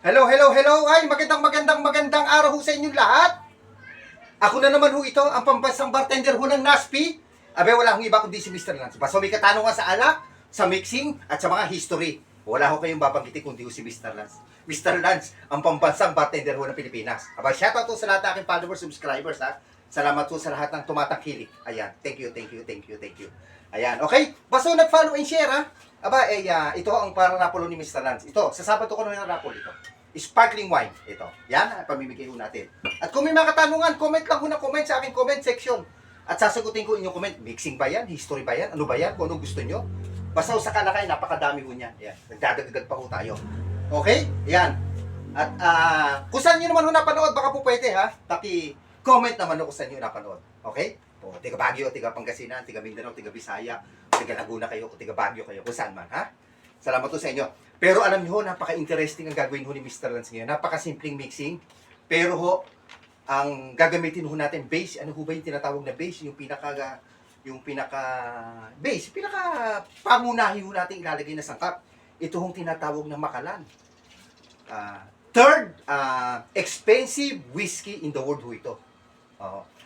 Hello, hello, hello. Ay, magandang araw ho sa inyong lahat. Ako na naman ho ito, ang pambansang bartender ho ng NASPI. Abe, wala hong iba kundi si Mr. Lance. Basta may katanungan sa alak, sa mixing, at sa mga history. Wala ho kayong babanggitin kundi ho si Mr. Lance. Mr. Lance, ang pambansang bartender ho ng Pilipinas. Aba, shoutout ho sa lahat ng aking followers, subscribers, ha. Salamat po sa lahat ng tumatangkilik. Ayan, thank you. Ayan, okay? Basta nag-follow and share, ha. Aba, ito ang pararapulo ni Mr. Lance. Ito, sa Sabado ko na yung rapulo ito. Sparkling wine. Ito. Yan, pamimigay ho natin. At kung may mga katanungan, comment lang ho na comment sa aking comment section. At sasagutin ko inyong comment. Mixing ba yan? History ba yan? Ano ba yan? Kung ano gusto nyo? Basta sa kalakay, napakadami ho niyan. Yan. Nagdadagdag pa ho tayo. Okay? Yan. At kung saan nyo naman ho napanood, baka po pwede ha. Comment naman ho kung saan nyo napanood. Okay? O, tiga Baguio, tiga Pangasinan, tiga Mindanao, tiga Bisaya, tiga Laguna kayo, tiga Baguio kayo, kung saan man ha. Salamat po sa inyo. Pero alam niyo ho, napaka-interesting ang gagawin ho ni Mr. Lance ngayon. Napaka-simpleng mixing. Pero ho, ang gagamitin ho natin, base, ano ho ba yung tinatawag na base? Yung pinaka base, pinaka pangunahin ho natin ilalagay na sangkap. Ito hong tinatawag na Macallan. Third expensive whiskey in the world ho ito.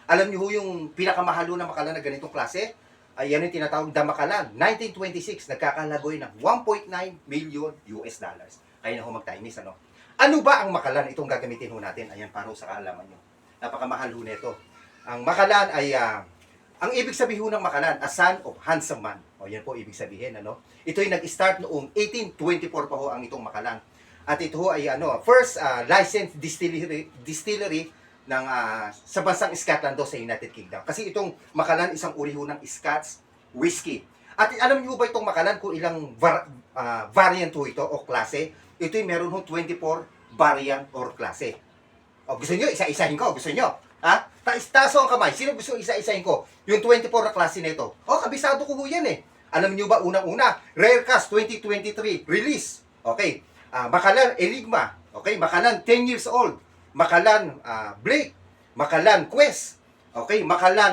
Alam niyo ho yung pinakamahalo na Macallan na ganitong klase? Yan yung tinatawag na Macallan. 1926, nagkakalagoy ng 1.9 million US dollars. Kaya na ho mag-Chinese, ano? Ano ba ang Macallan? Itong gagamitin ho natin. Ayan, para sa kaalaman nyo. Napakamahal ho nito. Ang Macallan ay, ang ibig sabihin ho ng Macallan, a son of handsome man. O, yan po ibig sabihin, ano? Ito ay nag-start noong 1824 pa ho ang itong Macallan. At ito ho ay, first licensed distillery ng sa bansang Scotland do sa United Kingdom. Kasi itong Macallan isang uri ho ng Scotch whiskey. At alam niyo ba itong Macallan kung ilang variant ho ito o klase? Ito ay meron ho 24 variant or klase. O gusto niyo isa-isahin ko? Gusto niyo? Ha? Taas ang kamay. Sino gusto isa-isahin ko? Yung 24 na klase nito. O kabisado ko ho yan eh. Alam niyo ba unang-una? Rare Cask 2023 release. Okay. Macallan Enigma. Okay, Macallan 10 years old. Macallan Blake, Macallan Quest, okay, Macallan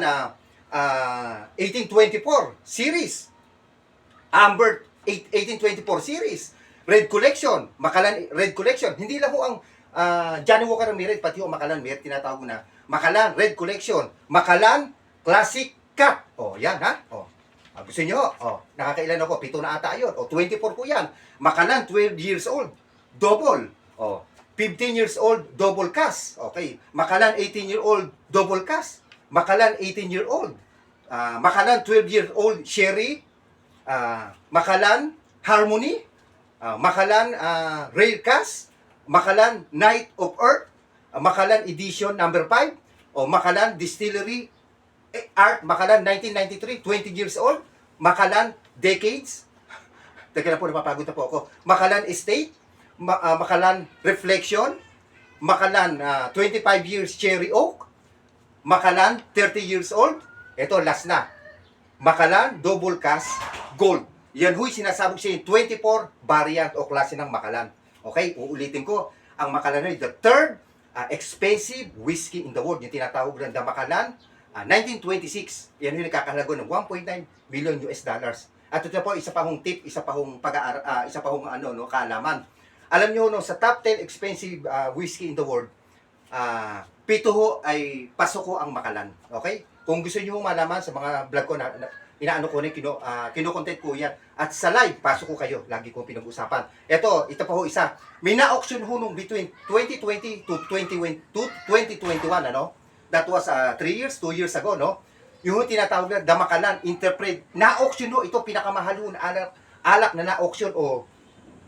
1824 series, Amber 1824 series, Red Collection, Macallan Red Collection. Hindi lang ho ang Johnny Walker Ramirez, pati ho Macallan Merit tinatawag na Macallan Red Collection, Macallan Classic Cup. Oh, yan ha. Oh. Gusto niyo? Oh, nakakailan ako, 7 na ata 'yon. O 24 po 'yan. Macallan 12 years old, double. Oh, 15 years old, double cask. Okay. Macallan 18-year-old, double cask. Macallan 18-year-old. Macallan 12-year-old, sherry. Macallan Harmony. Macallan Rare Cask. Macallan Night of Earth. Macallan Edition number 5. O Macallan Distillery Art. Macallan 1993, 20 years old. Macallan Decades. Teka na po, napapagod na po ako. Macallan Estate. Macallan Reflection, Macallan 25 years Cherry Oak, Macallan 30 years old, ito last na, Macallan Double Cask Gold. Yan huy sinasabog siya yung 24 variant o klase ng Macallan. Okay, uulitin ko, ang Macallan ay the third expensive whiskey in the world. Yung tinatawag ng Macallan 1926. Yan yung nakakahalago ng 1.9 million US dollars. At ito po, isa pa hong tip, isa pa hong kaalaman. Alam niyo no, sa top 10 expensive whiskey in the world, 7 ho ay pasok ho ang Macallan. Okay? Kung gusto niyo malaman sa mga vlog ko na inaano ko na kino-content ko yan. At sa live, pasok ko kayo. Lagi kong pinag-usapan. Ito pa ho isa. May na-auction ho nung between 2020 to 2021, ano? That was 2 years ago, no? Yung tinatawag na The Macallan Interpret. Na-auction ho, ito pinakamahal ho na alak na na-auction o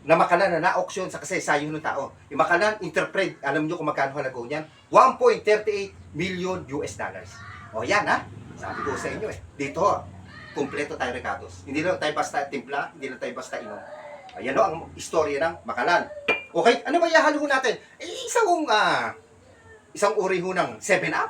na Macallan na na-auction sa kasaysayan ng tao. Yung Macallan Interpret, alam niyo kung magkano halago niyan? 1.38 million US dollars. O yan ha, sabi ko sa inyo eh. Dito, kumpleto tayo recados. Hindi lang tayo basta timpla, hindi lang tayo basta inom. Ayan o ang istorya ng Macallan. Okay, ano ba ihalo natin? Isang uri ho ng 7-Up.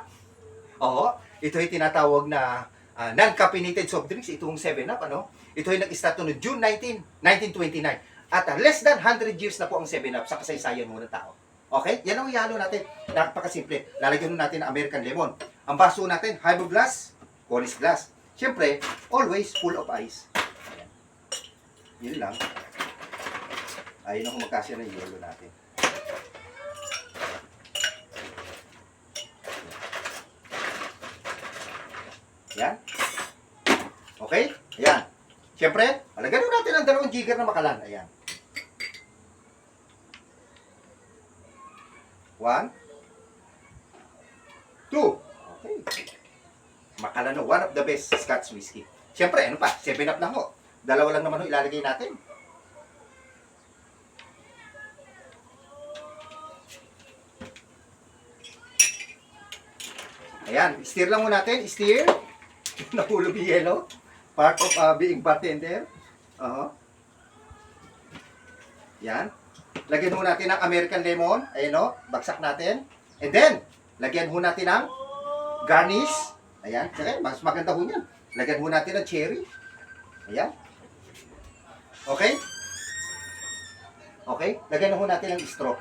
Oo, ito ay tinatawag na non-caffeinated soft drinks. Itong 7-Up, ano? Ito ay nag-start noong June 19, 1929. At less than 100 years na po ang 7-Up sa kasaysayan mo ng tao. Okay? Yan ang ihalo natin. Napakasimple. Lalagyan natin ng American lemon. Ang baso natin, highball glass, Cornish glass. Siyempre, always full of ice. Ayan. Yun lang. Ayun ang magkasya ng yelo natin. Yan. Okay? Ayan. Siyempre, alagyan natin ang 2 jigger na makalan. Ayan. 1, 2. Okay. Makalan no, one of the best Scotch whiskey. Siyempre, ano pa? 7-Up lang ho. 2 lang naman ho ilalagay natin. Ayan, stir lang muna natin. Stir. Nahulog yung yellow. Part of being bartender. Yan. Lagyan ho natin ng American lemon. Ayan o, bagsak natin. And then, lagyan ho natin ng garnish. Ayan, sige, mas maganda ho yan. Lagyan ho natin ng cherry. Ayan. Okay? Okay, lagyan ho natin ng straw.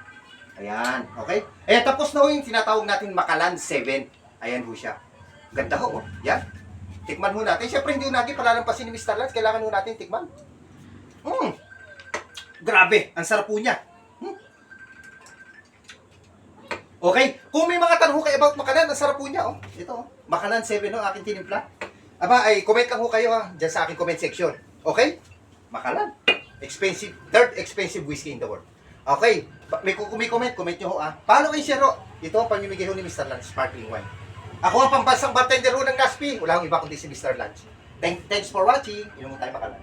Ayan, okay? Eh, tapos na ho yung tinatawag natin Makalan 7. Ayan ho siya. Ganda ho, oh. Yan. Tikman ho natin. Siyempre, hindi ho natin palalampasin ni Mr. Lance. Kailangan ho natin tikman. Grabe, ang sarap po niya. Okay, kung may mga tanong kayo about Makalan, ang sarap po niya, oh. Ito, oh. Makalan 7, oh, aking tinimpla. Aba, ay, comment lang ho kayo, ha, dyan sa aking comment section. Okay? Makalan. Expensive, third expensive whiskey in the world. Okay, may comment nyo ho, ah. Paano kayo share, ho? Ito ang pamimigay ho ni Mr. Lance, sparkling wine. Ako ang pambansang bartender ho ng Naspi. Wala akong iba kundi si Mr. Lance. Thanks for watching. Inom mo tayo Makalan.